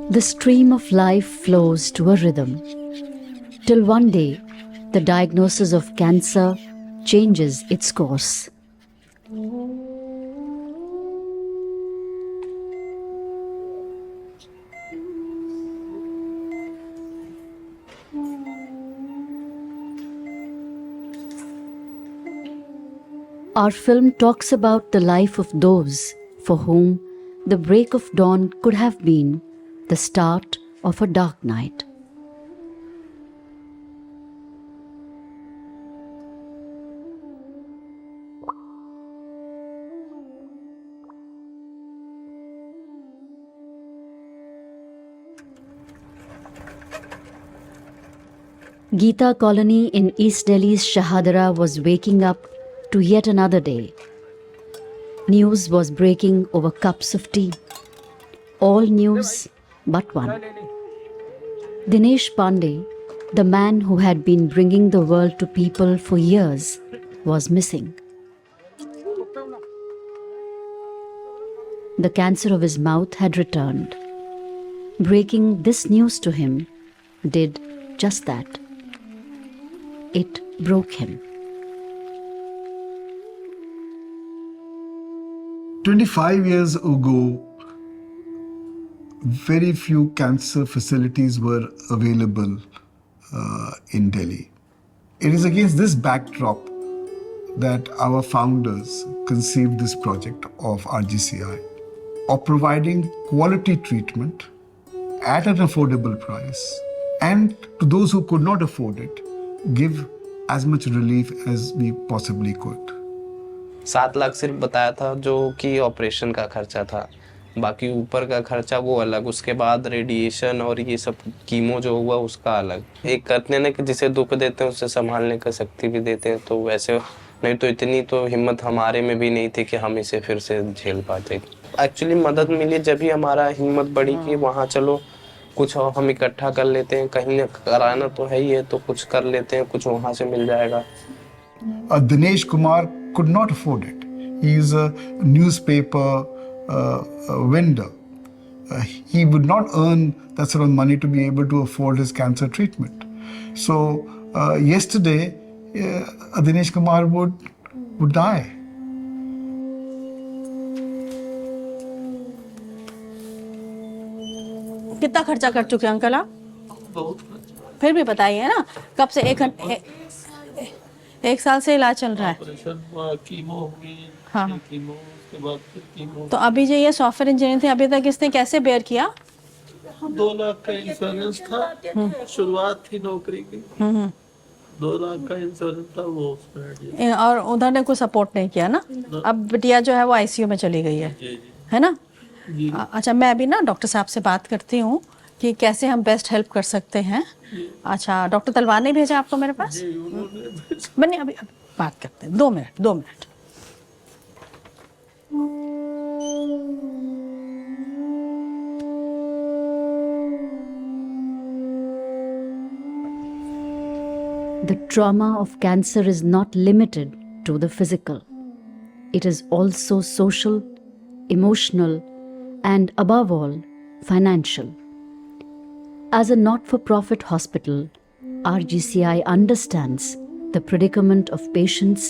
The stream of life flows to a rhythm, till one day the diagnosis of cancer changes its course. Our film talks about the life of those for whom the break of dawn could have been the start of a dark night. Geeta Colony in East Delhi's Shahadara was waking up to yet another day. News was breaking over cups of tea. All news but one. Dinesh Pandey, the man who had been bringing the world to people for years, was missing. The cancer of his mouth had returned. Breaking this news to him did just that. It broke him. 25 years ago, very few cancer facilities were available in Delhi. It is against this backdrop that our founders conceived this project of RGCI, of providing quality treatment at an affordable price, and to those who could not afford it, give as much relief as we possibly could. 7 lakh सिर्फ बताया था जो कि operation का खर्चा था, बाकी ऊपर का खर्चा वो अलग, उसके बाद रेडिएशन और ये सब कीमो जो हुआ उसका अलग। एक कहते हैं कि जिसे दुख देते हैं उससे संभालने का शक्ति भी देते हैं, तो वैसे नहीं तो इतनी तो हिम्मत हमारे में भी नहीं थी कि हम इसे फिर से झेल पाते। एक्चुअली मदद मिली जब ही हमारा हिम्मत बढ़ी कि वहाँ चलो कुछ हम इकट्ठा कर लेते हैं, कहीं कराना तो है ही है तो कुछ कर लेते हैं, कुछ वहाँ से मिल जाएगा। Dinesh Kumar could not afford it. He is a newspaper vendor. He would not earn that sort of money to be able to afford his cancer treatment. So yesterday, Dinesh Kumar would die. कितना खर्चा कर चुके हैं uncle आप? बहुत। फिर भी बताइए ना, कब से एक साल से इलाज चल रहा है? ऑपरेशन हुआ, कीमो हुई, हाँ। कीमो उसके बाद फिर कीमो। तो अभी जो ये सॉफ्टवेयर इंजीनियर थे, अभी तक इसने कैसे बेयर किया? 2 लाख का इंश्योरेंस था, शुरुआत थी नौकरी की। 2 लाख का इंश्योरेंस था, वो उसमें और उधर ने कोई सपोर्ट नहीं किया ना? अब बिटिया जो है वो आईसीयू में चली गई है ना? अच्छा, मैं अभी ना डॉक्टर साहब से बात करती हूँ कि कैसे हम बेस्ट हेल्प कर सकते हैं। अच्छा, डॉक्टर तलवार ने भेजा आपको मेरे पास? बनी अभी बात करते हैं, 2 minute. The trauma of cancer is not limited to the physical. It is also social, emotional, and above all, financial. As a not-for-profit hospital, RGCI understands the predicament of patients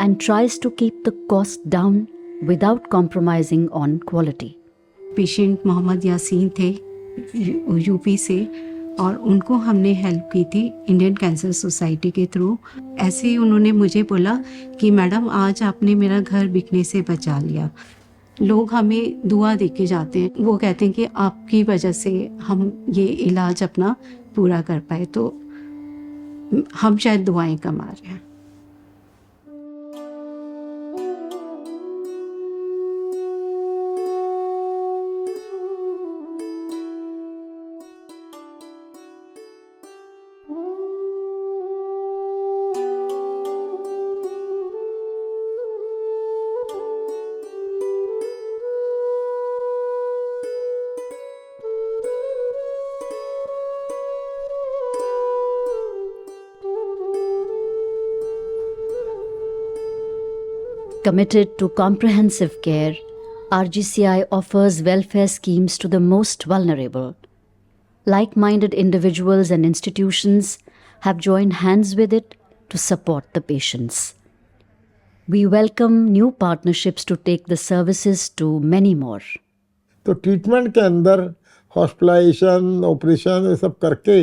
and tries to keep the cost down without compromising on quality. Patient Mohammad Yasin थे UP से, और उनको हमने help की थी Indian Cancer Society के through. ऐसे ही उन्होंने मुझे बोला कि मैडम आज आपने मेरा घर बिकने से बचा लिया। लोग हमें दुआ दे के जाते हैं, वो कहते हैं कि आपकी वजह से हम ये इलाज अपना पूरा कर पाए, तो हम शायद दुआएं कमा रहे हैं। Committed to comprehensive care, RGCI offers welfare schemes to the most vulnerable. Like-minded individuals and institutions have joined hands with it to support the patients. We welcome new partnerships to take the services to many more. तो treatment के अंदर hospitalisation operation ये सब करके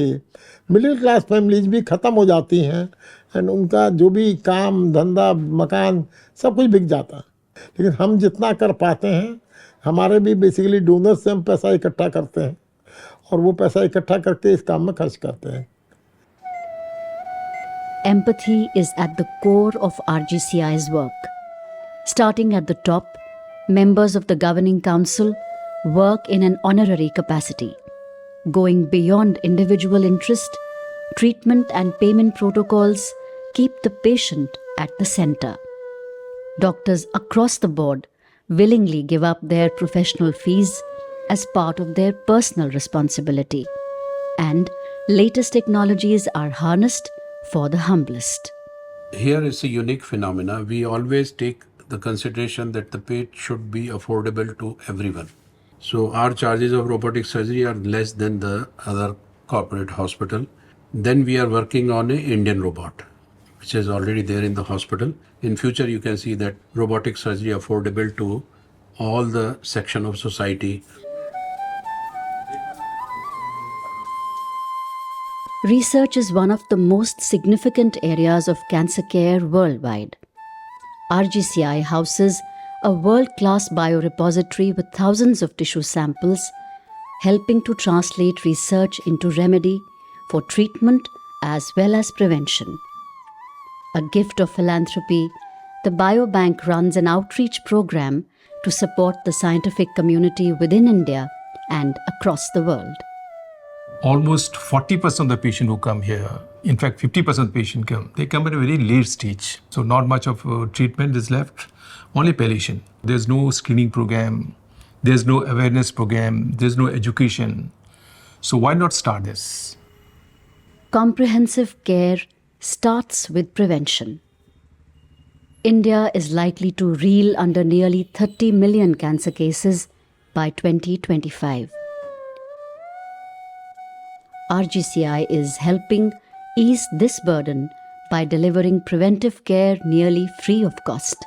middle class families भी ख़त्म हो जाती हैं एंड उनका जो भी काम धंधा मकान सब कुछ बिक जाता है। लेकिन हम जितना कर पाते हैं, हमारे भी बेसिकली डोनर से हम पैसा इकट्ठा करते हैं और वो पैसा इकट्ठा करके इस काम में खर्च करते हैं। Empathy is at the core of RGCI's work. Starting at the top, members of the Governing Council work in an honorary capacity. Going beyond individual interest, treatment and payment protocols keep the patient at the center. Doctors across the board willingly give up their professional fees as part of their personal responsibility. And latest technologies are harnessed for the humblest. Here is a unique phenomena. We always take the consideration that the pay should be affordable to everyone. So our charges of robotic surgery are less than the other corporate hospital. Then we are working on an Indian robot, which is already there in the hospital. In future, you can see that robotic surgery affordable to all the section of society. Research is one of the most significant areas of cancer care worldwide. RGCI houses a world-class biorepository with thousands of tissue samples, helping to translate research into remedy for treatment as well as prevention. A gift of philanthropy, the Biobank runs an outreach program to support the scientific community within India and across the world. Almost 40% of the patients who come here, in fact 50% patient come, they come at a very late stage. So not much of treatment is left, only palliation. There's no screening program, there's no awareness program, there's no education. So why not start this? Comprehensive care starts with prevention. India is likely to reel under nearly 30 million cancer cases by 2025. RGCI is helping ease this burden by delivering preventive care nearly free of cost.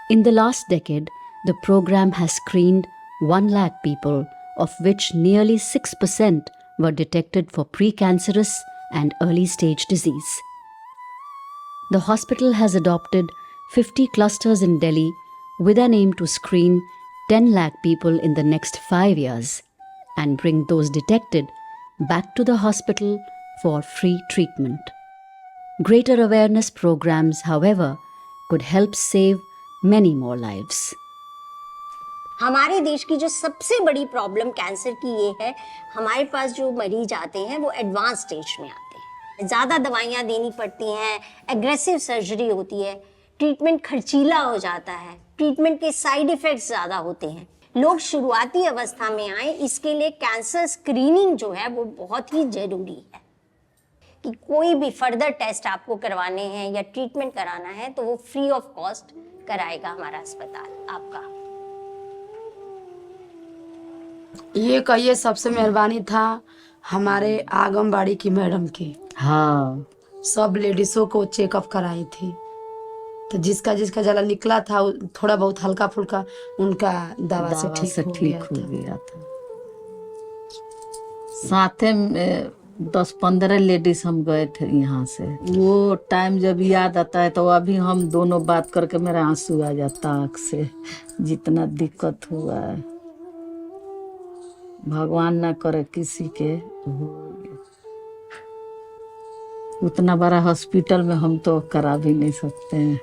In the last decade, the program has screened 1 lakh people, of which nearly 6% were detected for precancerous and early stage disease. The hospital has adopted 50 clusters in Delhi with an aim to screen 10 lakh people in the next 5 years and bring those detected back to the hospital for free treatment. Greater awareness programs, however, could help save many more lives. हमारे देश की जो सबसे बड़ी problem cancer की ये है, हमारे पास जो मरीज आते हैं वो एडवांस स्टेज में आते हैं, ज़्यादा दवाइयाँ देनी पड़ती हैं, एग्रेसिव सर्जरी होती है, ट्रीटमेंट खर्चीला हो जाता है, ट्रीटमेंट के साइड इफ़ेक्ट्स ज़्यादा होते हैं। लोग शुरुआती अवस्था में आए, इसके लिए कैंसर स्क्रीनिंग जो है वो बहुत ही ज़रूरी है कि कोई भी फर्दर टेस्ट आपको करवाने हैं या ट्रीटमेंट कराना है तो वो फ्री ऑफ कॉस्ट कराएगा हमारा अस्पताल आपका। ये कहिए सबसे मेहरबानी था हमारे आंगनबाड़ी की मैडम की। हाँ, सब लेडीज़ों को चेकअप कराई थी, तो जिसका जिसका जला निकला था थोड़ा बहुत हल्का फुल्का उनका दवा से ठीक हो गया था। साथे में 10-15 लेडीज हम गए थे यहाँ से। वो टाइम जब याद आता है तो अभी हम दोनों बात करके मेरा आंसू आ जाता आँख से, जितना दिक्कत हुआ है। भगवान ना करे किसी के हो। उतना बड़ा हॉस्पिटल में हम तो करा भी नहीं सकते हैं,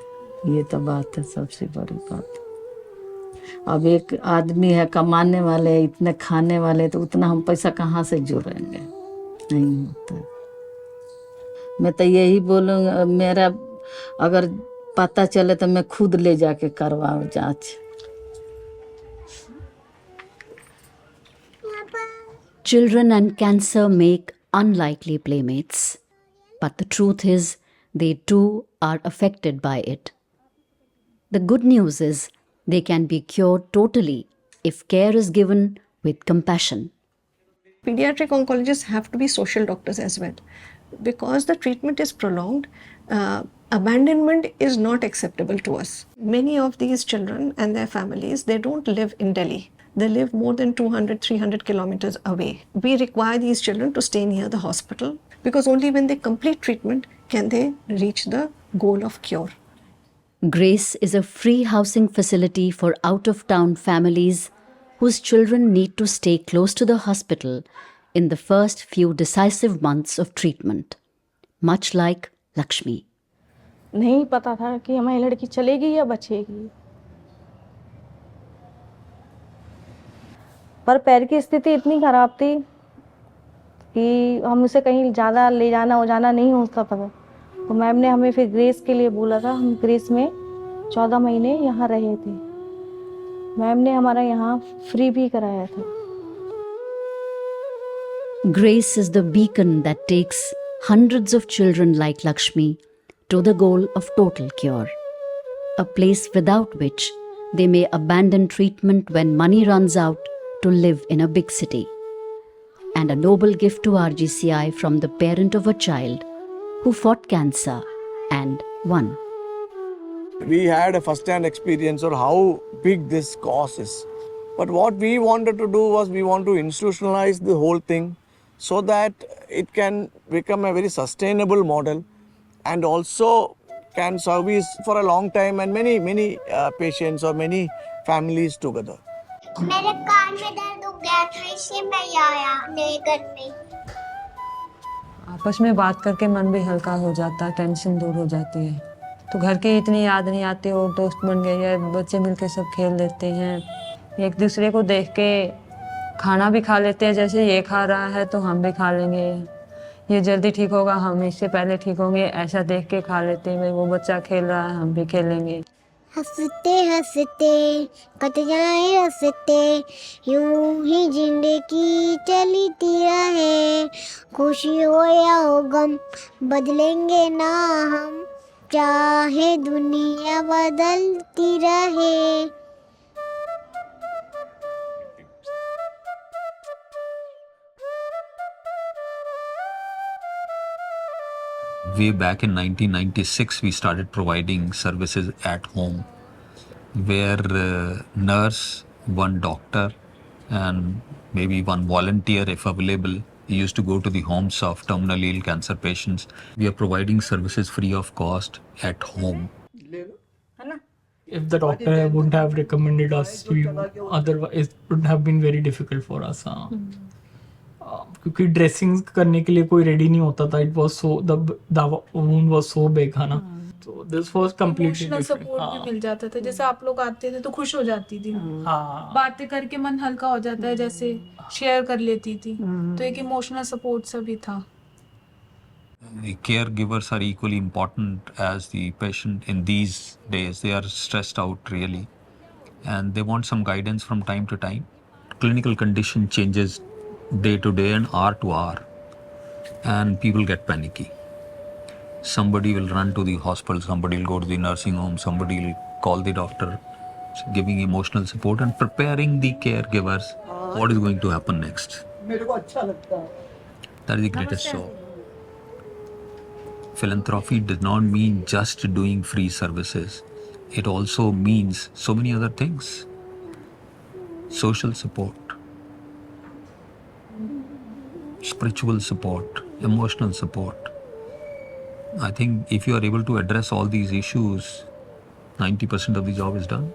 ये तो बात है सबसे बड़ी बात। अब एक आदमी है कमाने वाले, इतने खाने वाले, तो उतना हम पैसा कहाँ से जोड़ेंगे, नहीं होता। मैं तो यही बोलूँगा, मेरा अगर पता चले तो मैं खुद ले जाके करवाऊँ जांच। Children and cancer make unlikely playmates, but the truth is they too are affected by it. The good news is They can be cured totally if care is given with compassion. Pediatric oncologists have to be social doctors as well, because the treatment is prolonged. Abandonment is not acceptable to us. Many of these children and their families, they don't live in Delhi. They live more than 200, 300 kilometers away. We require these children to stay near the hospital, because only when they complete treatment can they reach the goal of cure. Grace is a free housing facility for out-of-town families whose children need to stay close to the hospital in the first few decisive months of treatment, much like Lakshmi. नहीं पता था कि हमारी लड़की चलेगी या बचेगी, पर पैर की स्थिति इतनी खराब थी कि हम उसे कहीं ज़्यादा ले जाना हो जाना नहीं होता था। तो मैम ने हमें फिर ग्रेस के लिए बोला था। हम ग्रेस में 14 महीने यहाँ रहे थे। मैम ने हमारा यहाँ फ्री भी कराया था। Grace is the beacon that takes hundreds of children like Lakshmi to the goal of total cure, a place without which they may abandon treatment when money runs out to live in a big city. And a noble gift to RGCI from the parent of a child who fought cancer and won. We had a first-hand experience of how big this cause is. But what we wanted to do was we want to institutionalize the whole thing so that it can become a very sustainable model and also can service for a long time and many patients or many families together. मेरे कान में दर्द हो गया था, इसलिए मैं आया नए घर में। आपस में बात करके मन भी हल्का हो जाता है, टेंशन दूर हो जाती है। तो घर की इतनी याद नहीं आती, और दोस्त बन गए हैं, बच्चे मिलके सब खेल लेते हैं, एक दूसरे को देख के खाना भी खा लेते हैं। जैसे ये खा रहा है तो हम भी खा लेंगे, ये जल्दी ठीक होगा, हम इससे पहले ठीक होंगे, ऐसा देख के खा लेते हैं। वो बच्चा खेल रहा है, हम भी खेलेंगे। हंसते हंसते कट जाए हंसते, यूं ही जिंदगी चलती रहे। खुशी हो या हो गम बदलेंगे ना हम, चाहे दुनिया बदलती रहे। Way back in 1996, we started providing services at home, where nurse, one doctor, and maybe one volunteer, if available, used to go to the homes of terminally ill cancer patients. We are providing services free of cost at home. If the doctor wouldn't have recommended us to you, otherwise it would have been very difficult for us. क्योंकि dressing करने के लिए कोई ready नहीं होता था। It was so the wound was so big, है ना। तो this was completely different. Support भी मिल जाता था। जैसे आप लोग आते थे तो खुश हो जाती थी, बातें करके मन हल्का हो जाता है, जैसे शेयर कर लेती थी। तो एक इमोशनल सपोर्ट सा भी था। The caregivers are equally important as the patient in these days. They are stressed out really, and they want some guidance from time to time. Clinical condition changes day to day and hour to hour, and people get panicky. Somebody will run to the hospital, somebody will go to the nursing home, somebody will call the doctor, giving emotional support and preparing the caregivers what is going to happen next. That is the greatest show. Philanthropy does not mean just doing free services. It also means so many other things. Social support, spiritual support, emotional support. I think if you are able to address all these issues, 90% of the job is done.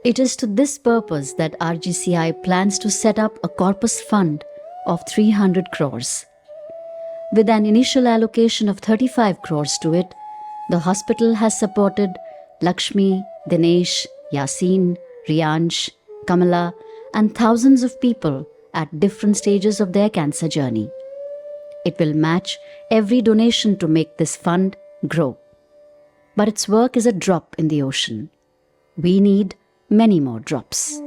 It is to this purpose that RGCI plans to set up a corpus fund of 300 crores. With an initial allocation of 35 crores to it, the hospital has supported Lakshmi, Dinesh, Yasin, Riyansh, Kamala, and thousands of people at different stages of their cancer journey. It will match every donation to make this fund grow. But its work is a drop in the ocean. We need many more drops.